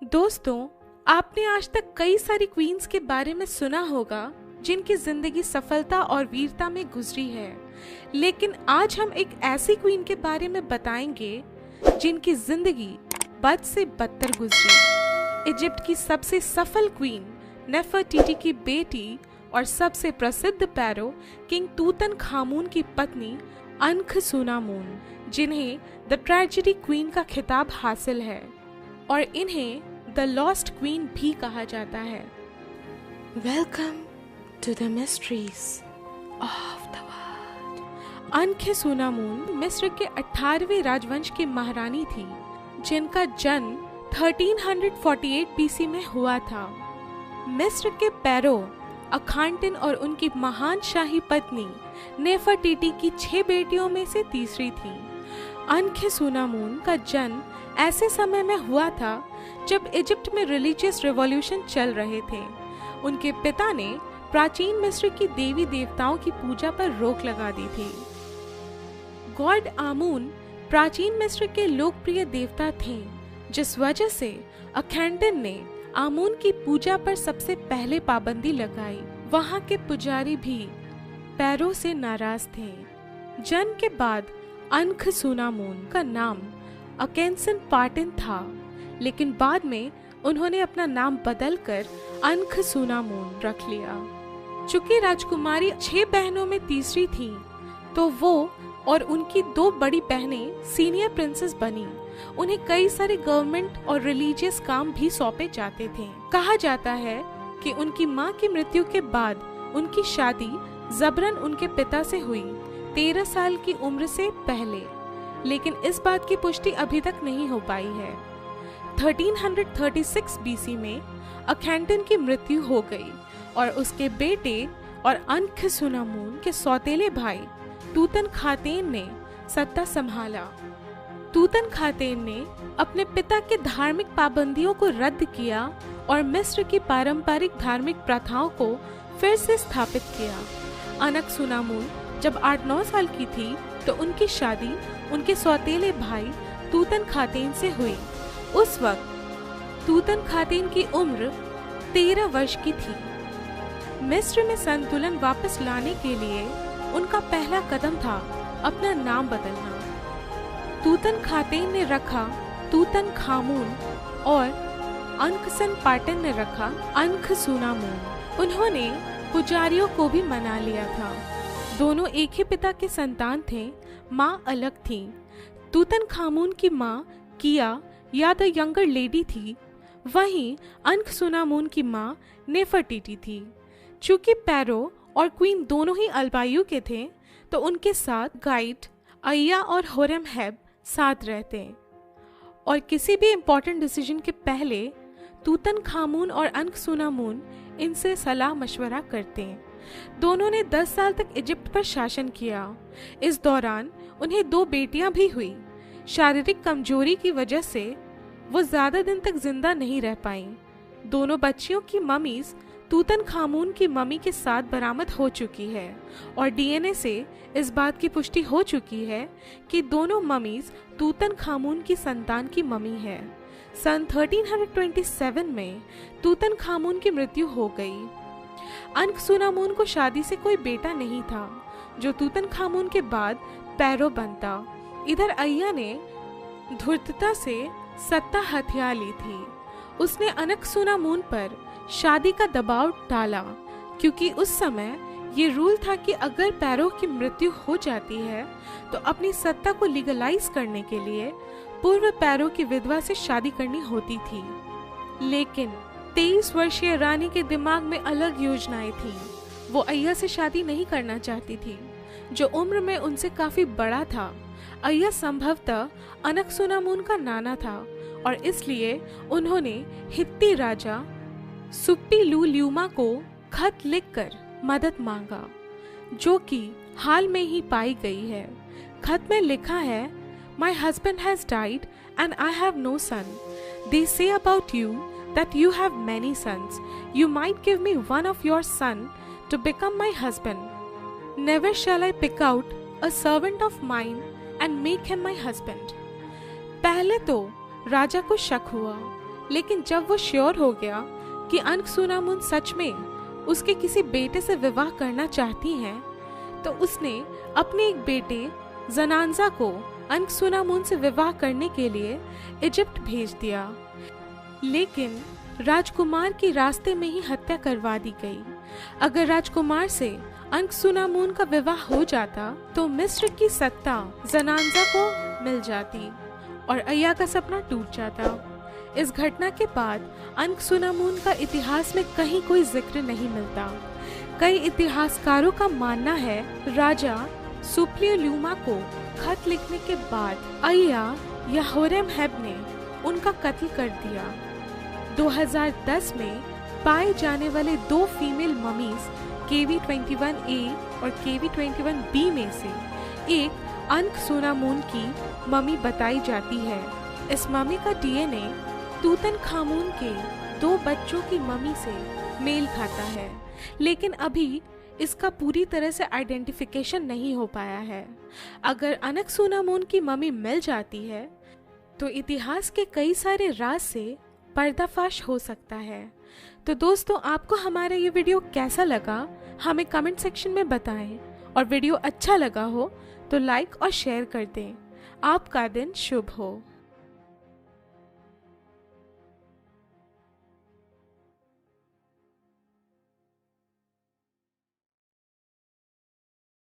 दोस्तों, आपने आज तक कई सारी क्वींस के बारे में सुना होगा जिनकी जिंदगी सफलता और वीरता में गुजरी है, लेकिन आज हम एक ऐसी क्वीन के बारे में बताएंगे जिनकी जिंदगी बद से बदतर गुजरी। इजिप्ट की सबसे सफल क्वीन नेफरटीटी की बेटी और सबसे प्रसिद्ध पैरो किंग तूतनखामून की पत्नी अनखसूनामून, जिन्हें द ट्रेजेडी क्वीन का खिताब हासिल है और इन्हें द लॉस्ट क्वीन भी कहा जाता है। Welcome to the mysteries of the world. अनखसूनामून मिस्र के 18वें राजवंश की महारानी थी, जिनका जन्म 1348 बीसी में हुआ था। मिस्र के पैरो अखान्टेन और उनकी महान शाही पत्नी नेफरटीटी की 6 बेटियों में से तीसरी थी। अनखसूनामून का जन्म ऐसे समय में हुआ था जब इजिप्ट में रिलीजियस रिवॉल्यूशन चल रहे थे। उनके पिता ने प्राचीन मिस्र की देवी देवताओं की पूजा पर रोक लगा दी थी। गॉड आमून प्राचीन मिस्र के लोकप्रिय देवता थे, जिस वजह से अखान्टेन ने आमून की पूजा पर सबसे पहले पाबंदी लगाई। वहां के पुजारी भी पैरो से नाराज थे। जन्म के बाद अनखसूनामून का नाम अकेन्सनपार्टेन था, लेकिन बाद में उन्होंने अपना नाम बदलकर अनखसूनामून रख लिया। चूंकि राजकुमारी 6 बहनों में तीसरी थी, तो वो और उनकी 2 बड़ी बहनें सीनियर प्रिंसेस बनी। उन्हें कई सारे गवर्नमेंट और रिलीजियस काम भी सौंपे जाते थे। कहा जाता है कि उनकी मां की मृत्यु के बाद उनकी शादी जबरन उनके पिता से हुई, 13 साल की उम्र से पहले, लेकिन इस बात की पुष्टि अभी तक नहीं हो पाई है। 1336 बीसी में अखान्टेन की मृत्यु हो गई और उसके बेटे और अनखसूनामून के सौतेले भाई तूतनखातेन ने सत्ता संभाला। तूतनखातेन ने अपने पिता के धार्मिक पाबंदियों को रद्द किया और मिस्र की पारंपरिक धार्मिक प्रथाओं को फिर से स्थापित किया। अनखसूनामून जब 8-9 साल की थी तो उनकी शादी उनके सौतेले भाई तूतनखातेन से हुई। उस वक्त तूतनखातेन की उम्र 13 वर्ष की थी। मिस्र में संतुलन वापस लाने के लिए उनका पहला कदम था अपना नाम बदलना। तूतनखातेन ने रखा तूतनखामून और अनखसूनामून ने रखा अनखसूनामून। उन्होंने पुजारियों को भी मना लिया था। दोनों एक ही पिता के संतान थे, माँ अलग थी। तूतनखामून की माँ किया या द यंगर लेडी थी, वहीं अनखसूनामून की माँ नेफरटीटी थी। चूंकि पैरो और क्वीन दोनों ही अल्पायु के थे, तो उनके साथ गाइड अय्या और होरेमहेब साथ रहते और किसी भी इम्पोर्टेंट डिसीजन के पहले तूतनखामून और अनखसूनामून इनसे सलाह मशवरा करते। दोनों ने 10 साल तक इजिप्ट पर शासन किया। इस दौरान उन्हें 2 बेटियां भी हुई। शारीरिक कमजोरी की वजह से वो ज्यादा दिन तक जिंदा नहीं रह पाईं। दोनों बच्चियों की ममीज तूतनखामून की मम्मी के साथ बरामद हो चुकी है और डीएनए से इस बात की पुष्टि हो चुकी है कि दोनों ममीज तूतनखामून की संतान की मम्मी है। सन 1327 में तूतनखामून की मृत्यु हो गई। अनखसूनामून को शादी से कोई बेटा नहीं था, जो तूतनखामून के बाद पैरो बनता। इधर अय्या ने धूर्तता से सत्ता हथिया ली थी। उसने अनखसूनामून पर शादी का दबाव डाला, क्योंकि उस समय ये रूल था कि अगर पैरो की मृत्यु हो जाती है तो अपनी सत्ता को लीगलाइज करने के लिए पूर्व पैरो की विधवा से शादी करनी होती थी। लेकिन 23 वर्षीय रानी के दिमाग में अलग योजनाएं थीं। वो अय्या से शादी नहीं करना चाहती थी, जो उम्र में उनसे काफी बड़ा था। अय्या संभवतः अनखसूनामून का नाना था और इसलिए उन्होंने हित्ती राजा सुप्पीलुलियुमा को खत लिखकर मदद मांगा, जो कि हाल में ही पाई गई है। खत में लिखा है, My husband has died and I have no son. They say about you that you have many sons. You might give me one of your son to become my husband. Never shall I pick out a servant of mine and make him my husband. पहले तो राजा को शक हुआ लेकिन जब वो sure हो गया कि अनकसूनामुन सच में उसके किसी बेटे से विवाह करना चाहती हैं, तो उसने अपने एक बेटे जनांजा को अनकसूनामुन से विवाह करने के लिए इजिप्ट भेज दिया। लेकिन राजकुमार की रास्ते में ही हत्या करवा दी गई। अगर राजकुमार से अनकसूनामुन का विवाह हो जाता तो मिस्र की सत्ता जनांजा को मिल जाती और अय्या का सपना टूट जाता। इस घटना के बाद अनकसूनामुन का इतिहास में कहीं कोई जिक्र नहीं मिलता। कई इतिहासकारों का मानना है राजा सुप्लियुलुमा को खत लिखने के बाद अय्या या होरेमहेब ने उनका कत्ल कर दिया। 2010 में पाए जाने वाले 2 फीमेल ममीज KV21A और KV21B में से एक अनकसूनामुन की ममी बताई जाती है। इस ममी का DNA तूतनखामुन के 2 बच्चों की ममी से मेल खाता है, लेकिन अभी इसका पूरी तरह से आइडेंटिफिकेशन नहीं हो पाया है। अगर अनकसूनामुन की ममी मिल जाती है तो इतिहास के कई सारे राज से पर्दाफाश हो सकता है। तो दोस्तों, आपको हमारा ये वीडियो कैसा लगा हमें कमेंट सेक्शन में बताएं, और वीडियो अच्छा लगा हो तो लाइक और शेयर कर दें। आपका दिन शुभ हो।